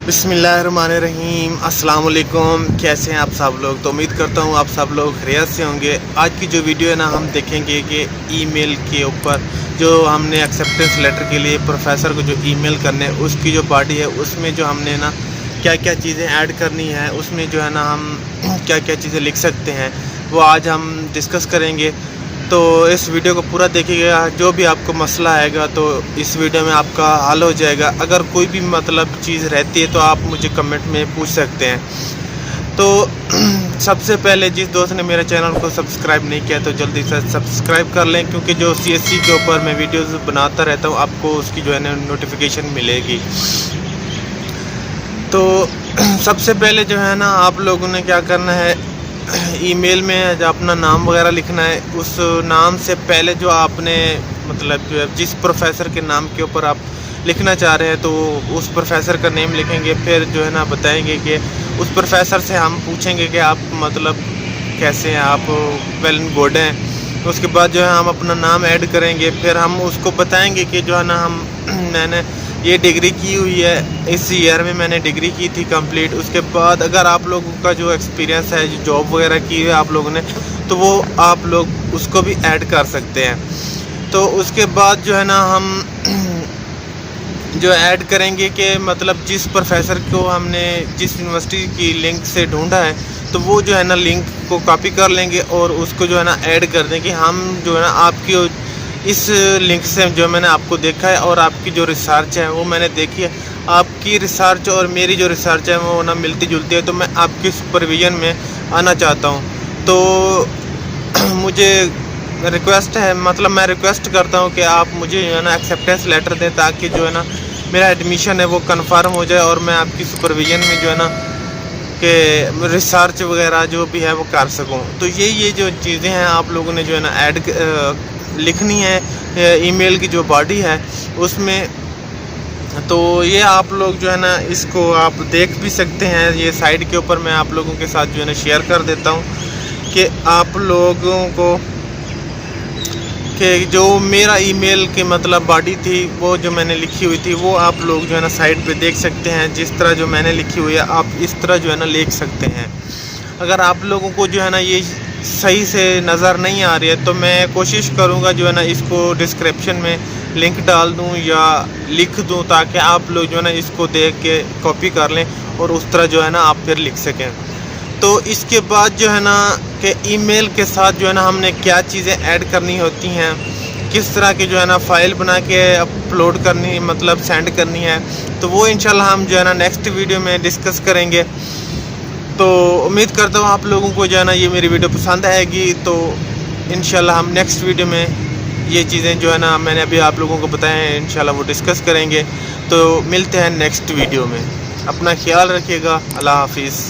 बिस्मिल्लाहिर्रहमानिर्रहीम। अस्सलाम वालेकुम। कैसे हैं आप सब लोग? तो उम्मीद करता हूँ आप सब लोग खैरियत से होंगे। आज की जो वीडियो है ना, हम देखेंगे कि ईमेल के ऊपर जो हमने एक्सेप्टेंस लेटर के लिए प्रोफेसर को जो ईमेल करने, उसकी जो बॉडी है उसमें जो हमने ना क्या क्या चीज़ें ऐड करनी है, उसमें जो है ना हम क्या क्या चीज़ें लिख सकते हैं, वो आज हम डिस्कस करेंगे। तो इस वीडियो को पूरा देखिएगा। जो भी आपको मसला आएगा तो इस वीडियो में आपका हल हो जाएगा। अगर कोई भी मतलब चीज़ रहती है तो आप मुझे कमेंट में पूछ सकते हैं। तो सबसे पहले जिस दोस्त ने मेरे चैनल को सब्सक्राइब नहीं किया तो जल्दी से सब्सक्राइब कर लें, क्योंकि जो CSC के ऊपर मैं वीडियोस बनाता रहता हूँ आपको उसकी जो है ना नोटिफिकेशन मिलेगी। तो सबसे पहले जो है ना आप लोगों ने क्या करना है, ईमेल में जो अपना नाम वगैरह लिखना है, उस नाम से पहले जो आपने मतलब जिस प्रोफेसर के नाम के ऊपर आप लिखना चाह रहे हैं तो उस प्रोफेसर का नेम लिखेंगे। फिर जो है ना बताएंगे कि उस प्रोफेसर से हम पूछेंगे कि आप मतलब कैसे हैं, आप वेल एंड गुड हैं। उसके बाद जो है हम अपना नाम ऐड करेंगे। फिर हम उसको बताएंगे कि जो है ना मैंने ये डिग्री की हुई है, इस ईयर में मैंने डिग्री की थी कंप्लीट। उसके बाद अगर आप लोगों का जो एक्सपीरियंस है, जो जॉब वगैरह की है आप लोगों ने, तो वो आप लोग उसको भी ऐड कर सकते हैं। तो उसके बाद जो है ना हम जो ऐड करेंगे कि मतलब जिस प्रोफेसर को हमने जिस यूनिवर्सिटी की लिंक से ढूंढा है तो वो जो है ना लिंक को कॉपी कर लेंगे और उसको जो है ना ऐड कर देंगे। हम जो है ना आपकी इस लिंक से जो मैंने आपको देखा है और आपकी जो रिसर्च है वो मैंने देखी है, आपकी रिसर्च और मेरी जो रिसर्च है वो ना मिलती जुलती है, तो मैं आपकी सुपरविजन में आना चाहता हूँ। तो मुझे रिक्वेस्ट है, मतलब मैं रिक्वेस्ट करता हूँ कि आप मुझे जो है ना एक्सेप्टेंस लेटर दें, ताकि जो है ना मेरा एडमिशन है वो कंफर्म हो जाए और मैं आपकी सुपरविजन में जो है ना कि रिसर्च वगैरह जो भी है वो कर सकूँ। तो ये जो चीज़ें हैं आप लोगों ने जो है ना ऐड लिखनी है ईमेल की जो बॉडी है उसमें। तो ये आप लोग जो है ना इसको आप देख भी सकते हैं। ये साइड के ऊपर मैं आप लोगों के साथ जो है ना शेयर कर देता हूँ कि आप लोगों को कि जो मेरा ईमेल की मतलब बॉडी थी वो जो मैंने लिखी हुई थी वो आप लोग जो है ना साइड पे देख सकते हैं। जिस तरह जो मैंने लिखी हुई है आप इस तरह जो है ना लिख सकते हैं। अगर आप लोगों को जो है ना ये सही से नज़र नहीं आ रही है तो मैं कोशिश करूँगा जो है ना इसको डिस्क्रिप्शन में लिंक डाल दूँ या लिख दूँ, ताकि आप लोग जो है ना इसको देख के कॉपी कर लें और उस तरह जो है ना आप फिर लिख सकें। तो इसके बाद जो है ना कि ईमेल के साथ जो है ना हमने क्या चीज़ें ऐड करनी होती हैं, किस तरह की जो है ना फ़ाइल बना के अपलोड करनी मतलब सेंड करनी है, तो वो इंशाल्लाह हम जो है ना नेक्स्ट वीडियो में डिस्कस करेंगे। तो उम्मीद करता हूँ आप लोगों को जो है ना ये मेरी वीडियो पसंद आएगी। तो इंशाल्लाह हम नेक्स्ट वीडियो में ये चीज़ें जो है ना मैंने अभी आप लोगों को बताया हैं इंशाल्लाह वो डिस्कस करेंगे। तो मिलते हैं नेक्स्ट वीडियो में। अपना ख्याल रखिएगा। अल्लाह हाफिज़।